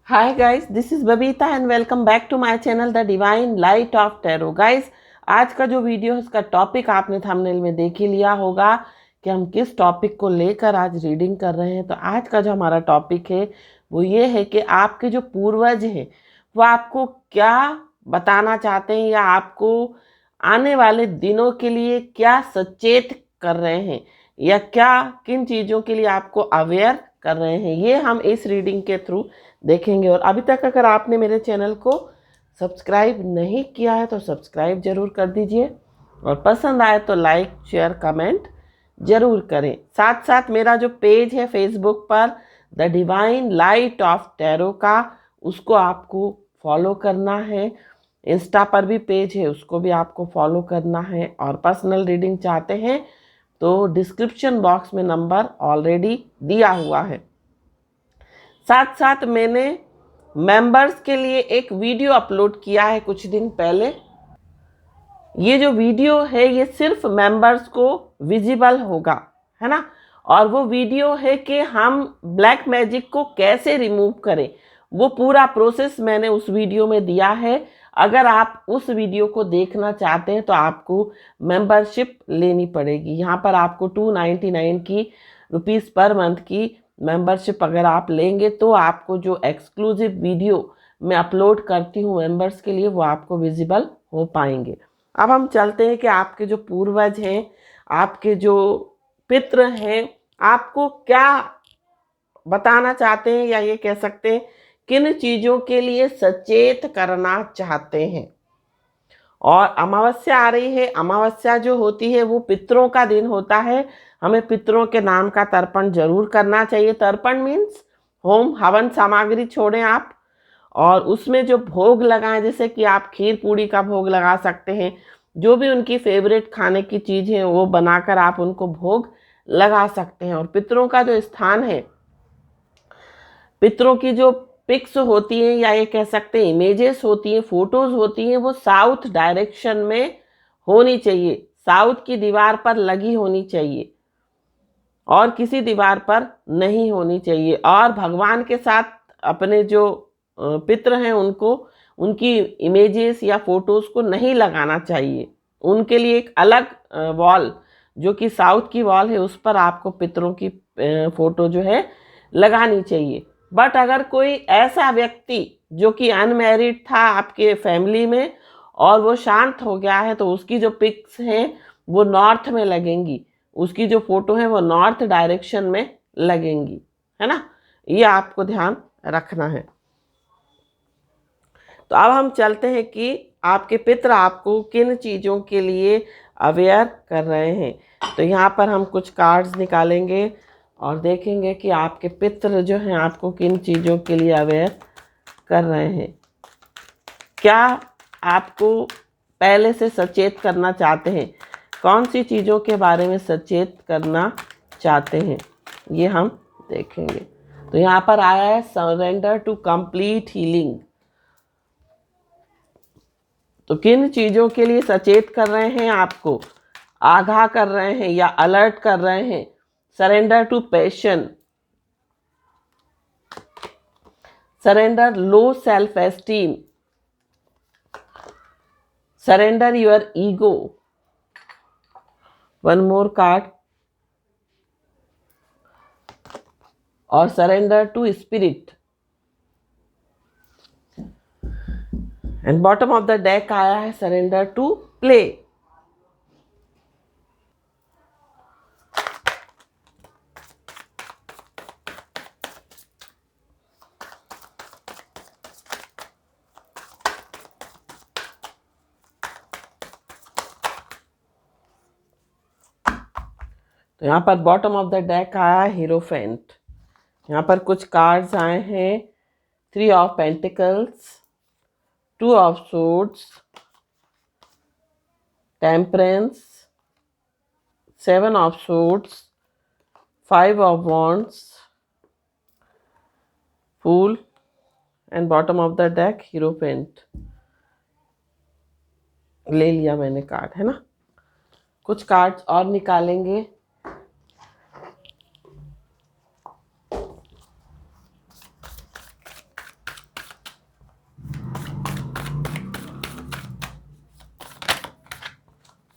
Hi guys, this is Babita and welcome back to my channel The Divine Light of Tarot. Guys, आज का जो video है उसका topic आपने thumbnail में देख ही लिया होगा कि हम किस टॉपिक को लेकर आज रीडिंग कर रहे हैं। तो आज का जो हमारा टॉपिक है वो ये है कि आपके जो पूर्वज हैं वो आपको क्या बताना चाहते हैं या आपको आने वाले दिनों के लिए क्या सचेत कर रहे हैं या क्या किन चीज़ों के लिए आपको अवेयर कर रहे हैं, ये हम इस रीडिंग के थ्रू देखेंगे। और अभी तक अगर आपने मेरे चैनल को सब्सक्राइब नहीं किया है तो सब्सक्राइब ज़रूर कर दीजिए और पसंद आए तो लाइक शेयर कमेंट ज़रूर करें। साथ साथ मेरा जो पेज है फेसबुक पर the divine light of tarot का, उसको आपको फॉलो करना है। इंस्टा पर भी पेज है, उसको भी आपको फॉलो करना है। और पर्सनल रीडिंग चाहते हैं तो डिस्क्रिप्शन बॉक्स में नंबर ऑलरेडी दिया हुआ है। साथ साथ मैंने मेंबर्स के लिए एक वीडियो अपलोड किया है कुछ दिन पहले। ये जो वीडियो है ये सिर्फ मेंबर्स को विजिबल होगा, है ना। और वो वीडियो है कि हम ब्लैक मैजिक को कैसे रिमूव करें, वो पूरा प्रोसेस मैंने उस वीडियो में दिया है। अगर आप उस वीडियो को देखना चाहते हैं तो आपको मेंबरशिप लेनी पड़ेगी। यहाँ पर आपको 299 की रुपीज़ पर मंथ की मेंबरशिप अगर आप लेंगे तो आपको जो एक्सक्लूसिव वीडियो मैं अपलोड करती हूँ मेंबर्स के लिए वो आपको विजिबल हो पाएंगे। अब हम चलते हैं कि आपके जो पूर्वज हैं, आपके जो पितृ हैं, आपको क्या बताना चाहते हैं या ये कह सकते हैं किन चीज़ों के लिए सचेत करना चाहते हैं। और अमावस्या आ रही है। अमावस्या जो होती है वो पितरों का दिन होता है। हमें पितरों के नाम का तर्पण जरूर करना चाहिए। तर्पण मीन्स होम हवन सामग्री छोड़ें आप और उसमें जो भोग लगाएं, जैसे कि आप खीर पूड़ी का भोग लगा सकते हैं। जो भी उनकी फेवरेट खाने की चीज़ है वो बनाकर आप उनको भोग लगा सकते हैं। और पितरों का जो स्थान है, पितरों की जो पिक्स होती हैं या ये कह सकते हैं इमेजेस होती हैं, फोटोज होती हैं, वो साउथ डायरेक्शन में होनी चाहिए। साउथ की दीवार पर लगी होनी चाहिए और किसी दीवार पर नहीं होनी चाहिए। और भगवान के साथ अपने जो पितृ हैं उनको उनकी इमेजेस या फोटोज को नहीं लगाना चाहिए। उनके लिए एक अलग वॉल जो कि साउथ की वॉल है उस पर आपको पितरों की फोटो जो है लगानी चाहिए। बट अगर कोई ऐसा व्यक्ति जो कि अनमैरिड था आपके फैमिली में और वो शांत हो गया है तो उसकी जो पिक्स हैं वो नॉर्थ में लगेंगी, उसकी जो फोटो है वो नॉर्थ डायरेक्शन में लगेंगी, है ना। ये आपको ध्यान रखना है। तो अब हम चलते हैं कि आपके पितृ आपको किन चीज़ों के लिए अवेयर कर रहे हैं। तो यहाँ पर हम कुछ कार्ड्स निकालेंगे और देखेंगे कि आपके पितृ जो हैं आपको किन चीज़ों के लिए अवेयर कर रहे हैं। क्या आपको पहले से सचेत करना चाहते हैं, कौन सी चीज़ों के बारे में सचेत करना चाहते हैं, ये हम देखेंगे। तो यहाँ पर आया है सरेंडर टू कंप्लीट हीलिंग। तो किन चीज़ों के लिए सचेत कर रहे हैं, आपको आगाह कर रहे हैं या अलर्ट कर रहे हैं। Surrender to passion, surrender low self esteem, surrender your ego. One more card, और surrender to spirit. And bottom of the deck आया है सरेंडर टू प्ले। तो यहाँ पर बॉटम ऑफ द डेक आया है हीरोफेंट। यहाँ पर कुछ कार्ड्स आए हैं, 3 of pentacles, 2 of swords, temperance, 7 of swords, 5 of wands, fool and bottom of the deck hierophant. ले लिया मैंने कार्ड, है ना। कुछ कार्ड्स और निकालेंगे।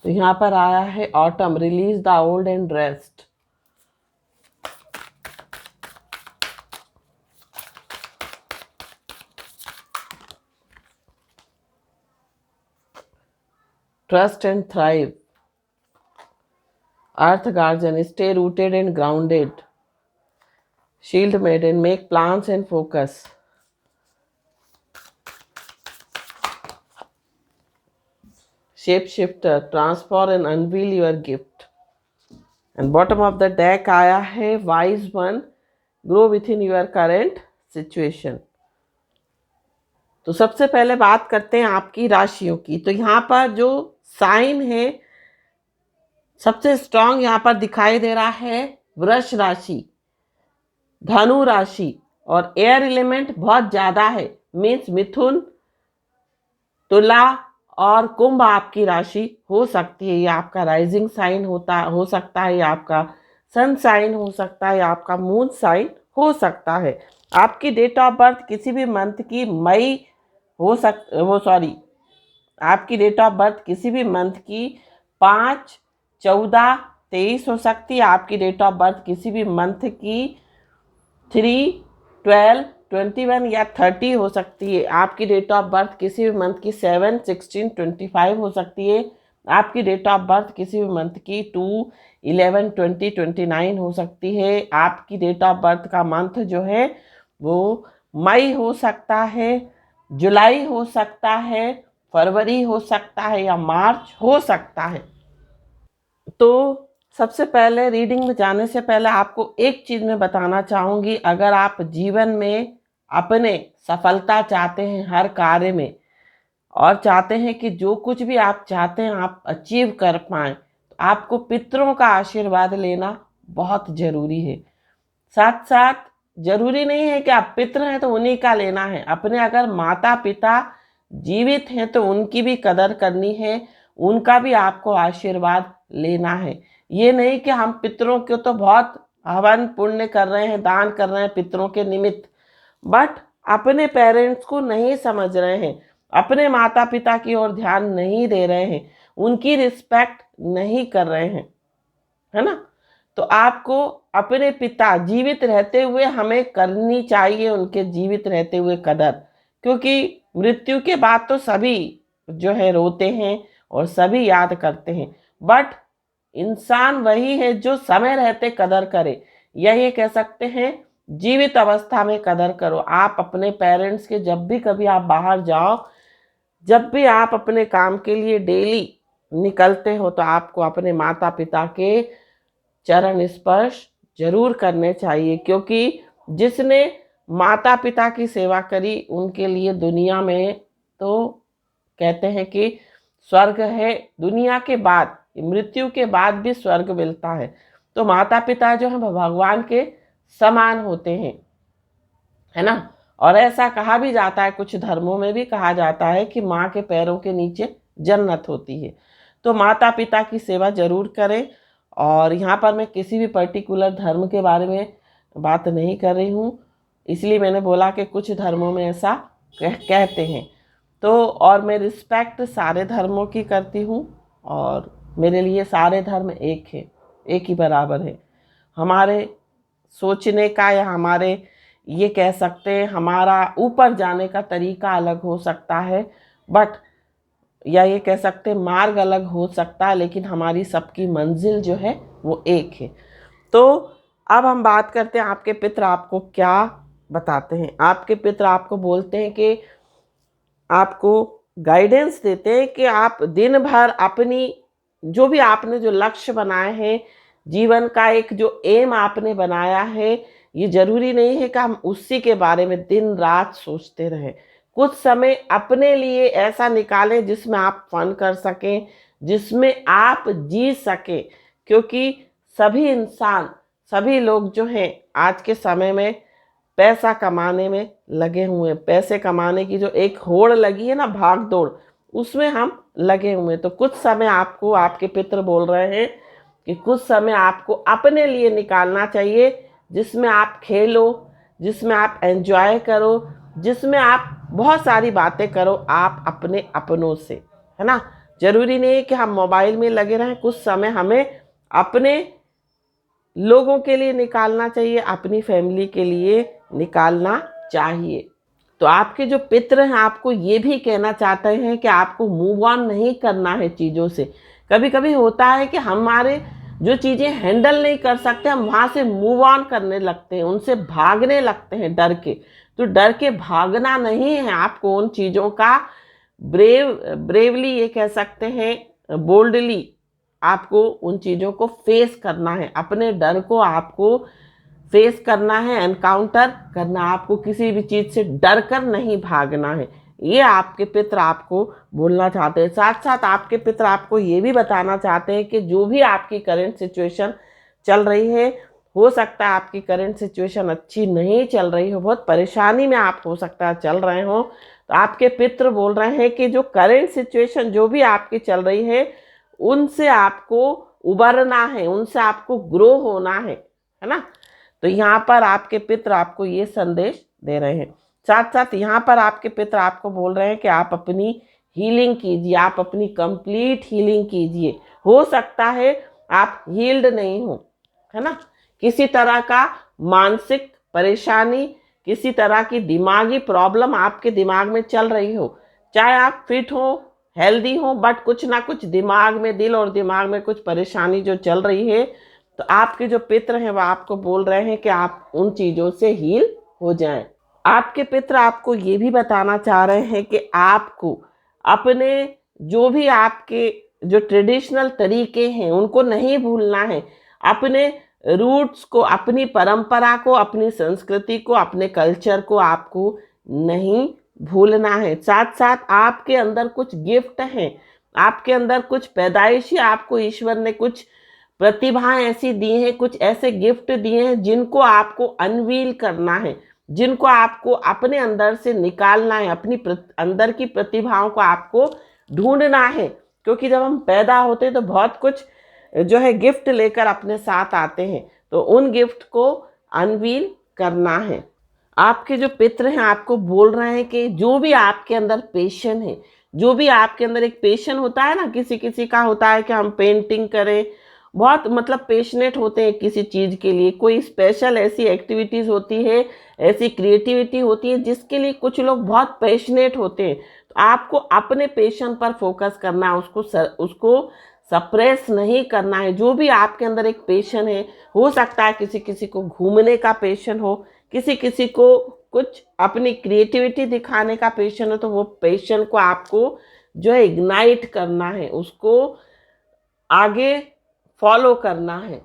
तो यहाँ पर आया है autumn, release the old and rest. Trust and thrive, earth guardian, stay rooted and grounded, shield maiden, make plans and focus, shape shifter, transform and unveil your gift. And bottom of the deck आया है wise one, grow within your current situation. तो सबसे पहले बात करते हैं आपकी राशियों की। तो यहाँ पर जो साइन है सबसे स्ट्रांग यहाँ पर दिखाई दे रहा है वृष राशि, धनु राशि, और एयर एलिमेंट बहुत ज्यादा है, मीन्स मिथुन, तुला और कुंभ आपकी राशि हो सकती है। ये आपका राइजिंग साइन हो सकता है, ये आपका सन साइन हो सकता है, आपका मून साइन हो सकता है। आपकी डेट ऑफ बर्थ किसी भी मंथ की आपकी डेट ऑफ बर्थ किसी भी मंथ की 5, 14, 23 हो सकती है। आपकी डेट ऑफ बर्थ किसी भी मंथ की 3, 12, 21 या 30 हो सकती है। आपकी डेट ऑफ बर्थ किसी भी मंथ की 7, 16, 25 हो सकती है। आपकी डेट ऑफ बर्थ किसी भी मंथ की 2, 11, 20, 29 हो सकती है। आपकी डेट ऑफ बर्थ का मंथ जो है वो मई हो सकता है, जुलाई हो सकता है, फरवरी हो सकता है या मार्च हो सकता है। तो सबसे पहले रीडिंग में जाने से पहले आपको एक चीज़ मैं बताना चाहूँगी, अगर आप जीवन में अपने सफलता चाहते हैं हर कार्य में और चाहते हैं कि जो कुछ भी आप चाहते हैं आप अचीव कर पाएँ, तो आपको पितरों का आशीर्वाद लेना बहुत ज़रूरी है। साथ साथ जरूरी नहीं है कि आप पितर हैं तो उन्हीं का लेना है, अपने अगर माता पिता जीवित हैं तो उनकी भी कदर करनी है, उनका भी आपको आशीर्वाद लेना है। ये नहीं कि हम पितरों को तो बहुत हवन पुण्य कर रहे हैं, दान कर रहे हैं पितरों के निमित्त, बट अपने पेरेंट्स को नहीं समझ रहे हैं, अपने माता पिता की ओर ध्यान नहीं दे रहे हैं, उनकी रिस्पेक्ट नहीं कर रहे हैं, है ना। तो आपको अपने पिता जीवित रहते हुए हमें करनी चाहिए उनके जीवित रहते हुए कदर, क्योंकि मृत्यु के बाद तो सभी जो है रोते हैं और सभी याद करते हैं, बट इंसान वही है जो समय रहते कदर करे, या ये कह सकते हैं जीवित अवस्था में कदर करो। आप अपने पेरेंट्स के जब भी कभी आप बाहर जाओ, जब भी आप अपने काम के लिए डेली निकलते हो, तो आपको अपने माता पिता के चरण स्पर्श जरूर करने चाहिए, क्योंकि जिसने माता पिता की सेवा करी उनके लिए दुनिया में तो कहते हैं कि स्वर्ग है, दुनिया के बाद मृत्यु के बाद भी स्वर्ग मिलता है। तो माता पिता जो है भगवान के समान होते हैं, है ना। और ऐसा कहा भी जाता है, कुछ धर्मों में भी कहा जाता है कि माँ के पैरों के नीचे जन्नत होती है। तो माता पिता की सेवा जरूर करें। और यहाँ पर मैं किसी भी पर्टिकुलर धर्म के बारे में बात नहीं कर रही हूँ, इसलिए मैंने बोला कि कुछ धर्मों में ऐसा कहते हैं। तो और मैं रिस्पेक्ट सारे धर्मों की करती हूँ, और मेरे लिए सारे धर्म एक है, एक ही बराबर है। हमारे सोचने का या हमारे ये कह सकते हैं हमारा ऊपर जाने का तरीका अलग हो सकता है, बट या ये कह सकते हैं मार्ग अलग हो सकता है, लेकिन हमारी सबकी मंजिल जो है वो एक है। तो अब हम बात करते हैं आपके पितर आपको क्या बताते हैं। आपके पितर आपको बोलते हैं कि आपको गाइडेंस देते हैं कि आप दिन भर अपनी जो भी आपने जो लक्ष्य बनाए हैं, जीवन का एक जो एम आपने बनाया है, ये जरूरी नहीं है कि हम उसी के बारे में दिन रात सोचते रहें। कुछ समय अपने लिए ऐसा निकालें जिसमें आप फन कर सकें, जिसमें आप जी सकें, क्योंकि सभी इंसान सभी लोग जो हैं आज के समय में पैसा कमाने में लगे हुए हैं। पैसे कमाने की जो एक होड़ लगी है ना, भाग दौड़, उसमें हम लगे हुए हैं। तो कुछ समय आपको आपके पितर बोल रहे हैं कि कुछ समय आपको अपने लिए निकालना चाहिए, जिसमें आप खेलो, जिसमें आप एंजॉय करो, जिसमें आप बहुत सारी बातें करो आप अपने अपनों से, है ना। जरूरी नहीं है कि हम मोबाइल में लगे रहें, कुछ समय हमें अपने लोगों के लिए निकालना चाहिए, अपनी फैमिली के लिए निकालना चाहिए। तो आपके जो पितर हैं आपको ये भी कहना चाहते हैं कि आपको मूव ऑन नहीं करना है चीज़ों से। कभी कभी होता है कि हमारे जो चीज़ें हैंडल नहीं कर सकते हम वहाँ से मूव ऑन करने लगते हैं, उनसे भागने लगते हैं डर के। तो डर के भागना नहीं है, आपको उन चीज़ों का ब्रेवली ये कह सकते हैं, बोल्डली आपको उन चीज़ों को फेस करना है। अपने डर को आपको फेस करना है, एनकाउंटर करना, आपको किसी भी चीज़ से डर कर नहीं भागना है। ये आपके पितर आपको बोलना चाहते हैं। साथ साथ आपके पितर आपको ये भी बताना चाहते हैं कि जो भी आपकी करंट सिचुएशन चल रही है, हो सकता है आपकी करंट सिचुएशन अच्छी नहीं चल रही हो, बहुत परेशानी में आप हो सकता है चल रहे हो। तो आपके पितर बोल रहे हैं कि जो करंट सिचुएशन जो भी आपकी चल रही है उनसे आपको उबरना है, उनसे आपको ग्रो होना है ना। तो यहाँ पर आपके पितर आपको ये संदेश दे रहे हैं। साथ साथ यहाँ पर आपके पितर आपको बोल रहे हैं कि आप अपनी हीलिंग कीजिए, आप अपनी कंप्लीट हीलिंग कीजिए। हो सकता है आप हील्ड नहीं हो, है ना, किसी तरह का मानसिक परेशानी, किसी तरह की दिमागी प्रॉब्लम आपके दिमाग में चल रही हो, चाहे आप फिट हो, हेल्दी हो, बट कुछ ना कुछ दिमाग में, दिल और दिमाग में कुछ परेशानी जो चल रही है। तो आपके जो पितर हैं वो आपको बोल रहे हैं कि आप उन चीज़ों से हील हो जाएं। आपके पितर आपको ये भी बताना चाह रहे हैं कि आपको अपने जो भी आपके जो ट्रेडिशनल तरीके हैं उनको नहीं भूलना है। अपने रूट्स को, अपनी परंपरा को, अपनी संस्कृति को, अपने कल्चर को आपको नहीं भूलना है। साथ साथ आपके अंदर कुछ गिफ्ट हैं, आपके अंदर कुछ पैदाइशी आपको ईश्वर ने कुछ प्रतिभाएं ऐसी दी हैं, कुछ ऐसे गिफ्ट दिए हैं जिनको आपको अनवील करना है, जिनको आपको अपने अंदर से निकालना है। अपनी अंदर की प्रतिभाओं को आपको ढूंढना है, क्योंकि जब हम पैदा होते हैं तो बहुत कुछ जो है गिफ्ट लेकर अपने साथ आते हैं, तो उन गिफ्ट को अनवील करना है। आपके जो पितर हैं आपको बोल रहे हैं कि जो भी आपके अंदर पैशन है, जो भी आपके अंदर एक पैशन होता है ना, किसी किसी का होता है कि हम पेंटिंग करें, बहुत मतलब पैशनेट होते हैं किसी चीज़ के लिए, कोई स्पेशल ऐसी एक्टिविटीज़ होती है, ऐसी क्रिएटिविटी होती है जिसके लिए कुछ लोग बहुत पैशनेट होते हैं। तो आपको अपने पैशन पर फोकस करना है, उसको सप्रेस नहीं करना है। जो भी आपके अंदर एक पैशन है, हो सकता है किसी किसी को घूमने का पैशन हो, किसी किसी को कुछ अपनी क्रिएटिविटी दिखाने का पैशन हो, तो वो पैशन को आपको जो है इग्नाइट करना है, उसको आगे फॉलो करना है।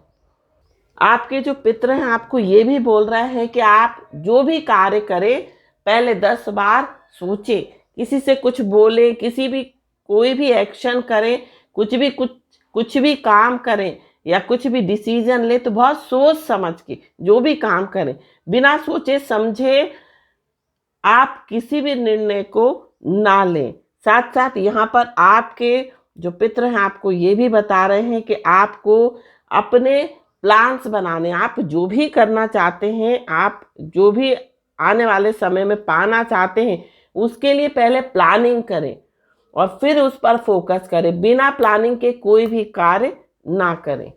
आपके जो पितर हैं आपको ये भी बोल रहे हैं कि आप जो भी कार्य करें पहले 10 बार सोचें, किसी से कुछ बोलें, कोई भी एक्शन करें, कुछ भी काम करें या कुछ भी डिसीजन ले तो बहुत सोच समझ के जो भी काम करें, बिना सोचे समझे आप किसी भी निर्णय को ना लें। साथ साथ यहाँ पर आपके जो पितर हैं आपको ये भी बता रहे हैं कि आपको अपने प्लान्स बनाने, आप जो भी करना चाहते हैं, आप जो भी आने वाले समय में पाना चाहते हैं, उसके लिए पहले प्लानिंग करें और फिर उस पर फोकस करें। बिना प्लानिंग के कोई भी कार्य ना करें।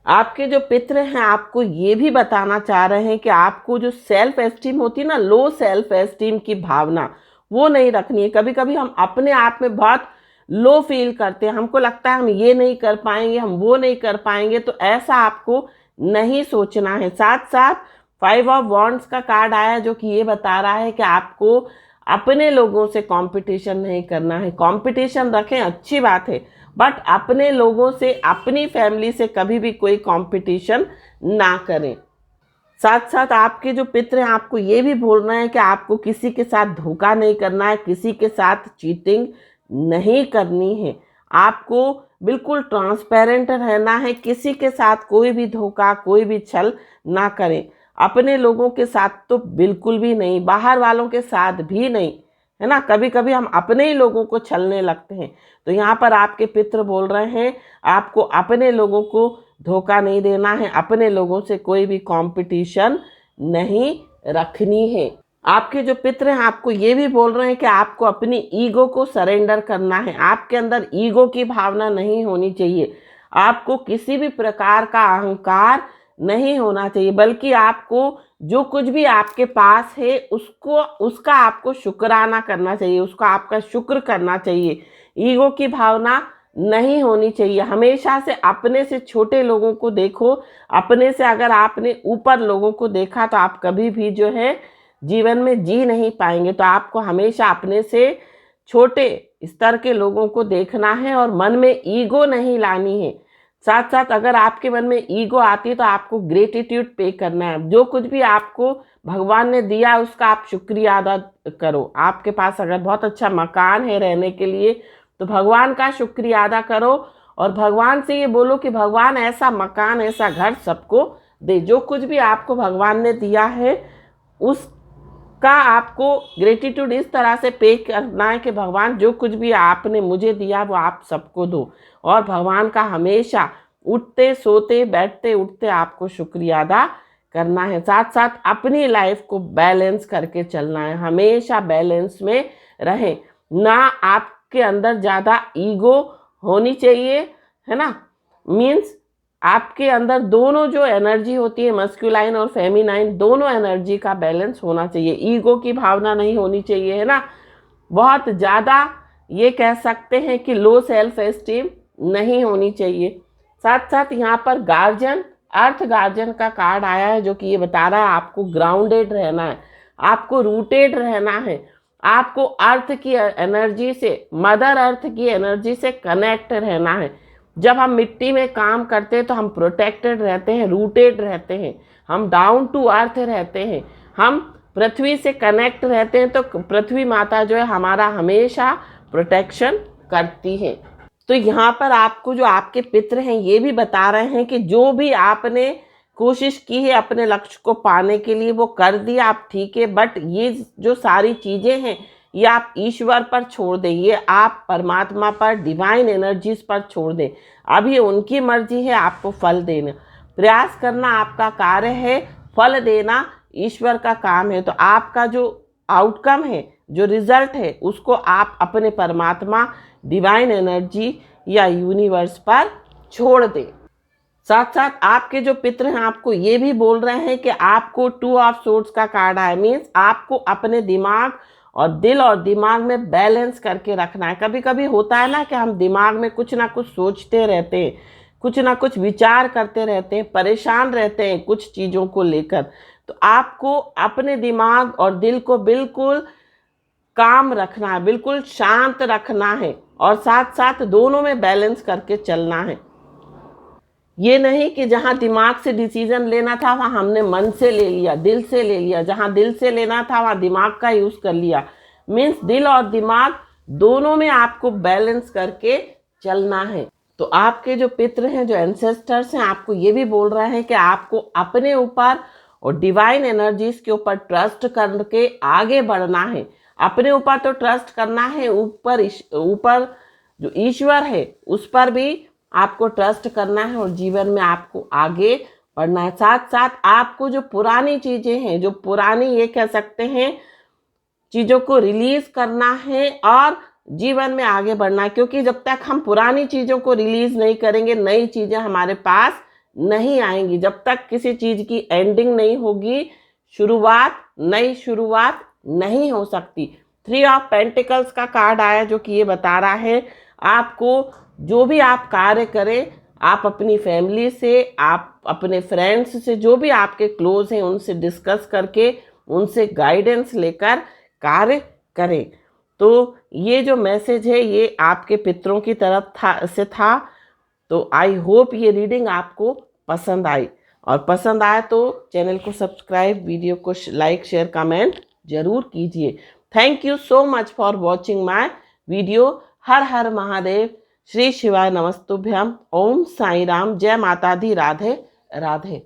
आपके जो पितर हैं आपको ये भी बताना चाह रहे हैं कि आपको जो सेल्फ एस्टीम होती है ना, लो सेल्फ एस्टीम की भावना, वो नहीं रखनी है। कभी कभी हम अपने आप में बहुत लो फील करते हैं, हमको लगता है हम ये नहीं कर पाएंगे, हम वो नहीं कर पाएंगे, तो ऐसा आपको नहीं सोचना है। साथ साथ 5 ऑफ वॉन्ड्स का कार्ड आया जो कि ये बता रहा है कि आपको अपने लोगों से कंपटीशन नहीं करना है। कंपटीशन रखें, अच्छी बात है, बट अपने लोगों से, अपनी फैमिली से कभी भी कोई कंपटीशन ना करें। साथ साथ आपके जो पितर हैं आपको ये भी बोलना है कि आपको किसी के साथ धोखा नहीं करना है, किसी के साथ चीटिंग नहीं करनी है, आपको बिल्कुल ट्रांसपेरेंट रहना है, किसी के साथ कोई भी धोखा, कोई भी छल ना करें। अपने लोगों के साथ तो बिल्कुल भी नहीं, बाहर वालों के साथ भी नहीं, है ना। कभी कभी हम अपने ही लोगों को छलने लगते हैं। तो यहाँ पर आपके पितर बोल रहे हैं आपको अपने लोगों को धोखा नहीं देना है, अपने लोगों से कोई भी कंपटीशन नहीं रखनी है। आपके जो पितृ हैं आपको ये भी बोल रहे हैं कि आपको अपनी ईगो को सरेंडर करना है। आपके अंदर ईगो की भावना नहीं होनी चाहिए। आपको किसी भी प्रकार का अहंकार नहीं होना चाहिए, बल्कि आपको जो कुछ भी आपके पास है उसका आपको शुक्राना करना चाहिए, उसका आपका शुक्र करना चाहिए। ईगो की भावना नहीं होनी चाहिए। हमेशा से अपने से छोटे लोगों को देखो। अपने से अगर आपने ऊपर लोगों को देखा तो आप कभी भी जो है जीवन में जी नहीं पाएंगे। तो आपको हमेशा अपने से छोटे स्तर के लोगों को देखना है और मन में ईगो नहीं लानी है। साथ साथ अगर आपके मन में ईगो आती है तो आपको ग्रेटिट्यूड पे करना है। जो कुछ भी आपको भगवान ने दिया उसका आप शुक्रिया अदा करो। आपके पास अगर बहुत अच्छा मकान है रहने के लिए तो भगवान का शुक्रिया अदा करो और भगवान से ये बोलो कि भगवान ऐसा मकान ऐसा घर सबको दे। जो कुछ भी आपको भगवान ने दिया है उसका आपको ग्रेटिट्यूड इस तरह से पे करना है कि भगवान जो कुछ भी आपने मुझे दिया वो आप सबको दो। और भगवान का हमेशा उठते सोते बैठते उठते आपको शुक्रिया अदा करना है। साथ साथ अपनी लाइफ को बैलेंस करके चलना है। हमेशा बैलेंस में रहें। ना आपके अंदर ज़्यादा ईगो होनी चाहिए, है ना। मीन्स आपके अंदर दोनों जो एनर्जी होती है मस्कुलाइन और फेमिनाइन, दोनों एनर्जी का बैलेंस होना चाहिए। ईगो की भावना नहीं होनी चाहिए, है ना। बहुत ज़्यादा ये कह सकते हैं कि लो सेल्फ एस्टीम नहीं होनी चाहिए। साथ साथ यहाँ पर गार्जियन अर्थ गार्जियन का कार्ड आया है जो कि ये बता रहा है आपको ग्राउंडेड रहना है, आपको रूटेड रहना है, आपको अर्थ की एनर्जी से, मदर अर्थ की एनर्जी से कनेक्ट रहना है। जब हम मिट्टी में काम करते हैं तो हम प्रोटेक्टेड रहते हैं, रूटेड रहते हैं, हम डाउन टू अर्थ रहते हैं, हम पृथ्वी से कनेक्ट रहते हैं। तो पृथ्वी माता जो है हमारा हमेशा प्रोटेक्शन करती है। तो यहाँ पर आपको जो आपके पितृ हैं ये भी बता रहे हैं कि जो भी आपने कोशिश की है अपने लक्ष्य को पाने के लिए वो कर दिया आप, ठीक है, बट ये जो सारी चीज़ें हैं ये आप ईश्वर पर छोड़ दें, ये आप परमात्मा पर, डिवाइन एनर्जीज पर छोड़ दें। अब ये उनकी मर्जी है आपको फल देना। प्रयास करना आपका कार्य है, फल देना ईश्वर का काम है। तो आपका जो आउटकम है, जो रिजल्ट है, उसको आप अपने परमात्मा, डिवाइन एनर्जी या यूनिवर्स पर छोड़ दें। साथ साथ आपके जो पितृ हैं आपको ये भी बोल रहे हैं कि आपको 2 ऑफ सोर्ड्स का कार्ड आया। मीन्स आपको अपने दिमाग और दिल और दिमाग में बैलेंस करके रखना है। कभी कभी होता है ना कि हम दिमाग में कुछ ना कुछ सोचते रहते हैं, कुछ ना कुछ विचार करते रहते हैं, परेशान रहते हैं कुछ चीज़ों को लेकर। तो आपको अपने दिमाग और दिल को बिल्कुल काम रखना है, बिल्कुल शांत रखना है और साथ साथ दोनों में बैलेंस करके चलना है। ये नहीं कि जहाँ दिमाग से डिसीजन लेना था वहाँ हमने मन से ले लिया, दिल से ले लिया, जहाँ दिल से लेना था वहाँ दिमाग का यूज़ कर लिया। मीन्स दिल और दिमाग दोनों में आपको बैलेंस करके चलना है। तो आपके जो पितृ हैं, जो एंसेस्टर्स हैं, आपको ये भी बोल रहे हैं कि आपको अपने ऊपर और डिवाइन एनर्जीज के ऊपर ट्रस्ट करके आगे बढ़ना है। अपने ऊपर तो ट्रस्ट करना है, ऊपर जो ईश्वर है उस पर भी आपको ट्रस्ट करना है और जीवन में आपको आगे बढ़ना है। साथ साथ आपको जो पुरानी चीज़ें हैं, जो पुरानी ये कह सकते हैं चीज़ों को रिलीज़ करना है और जीवन में आगे बढ़ना है। क्योंकि जब तक हम पुरानी चीज़ों को रिलीज़ नहीं करेंगे नई चीज़ें हमारे पास नहीं आएंगी। जब तक किसी चीज़ की एंडिंग नहीं होगी, नई शुरुआत नहीं हो सकती। 3 ऑफ पेंटिकल्स का कार्ड आया जो कि ये बता रहा है आपको जो भी आप कार्य करें, आप अपनी फैमिली से, आप अपने फ्रेंड्स से, जो भी आपके क्लोज हैं उनसे डिस्कस करके, उनसे गाइडेंस लेकर कार्य करें। तो ये जो मैसेज है ये आपके पितरों की तरफ था। तो आई होप ये रीडिंग आपको पसंद आई, और पसंद आए तो चैनल को सब्सक्राइब, वीडियो को लाइक, शेयर, कमेंट जरूर कीजिए। Thank you so much for watching my video. हर हर महादेव, श्री शिवाय नमस्तुभ्यम, ओम साई राम, जय माता दी, राधे राधे।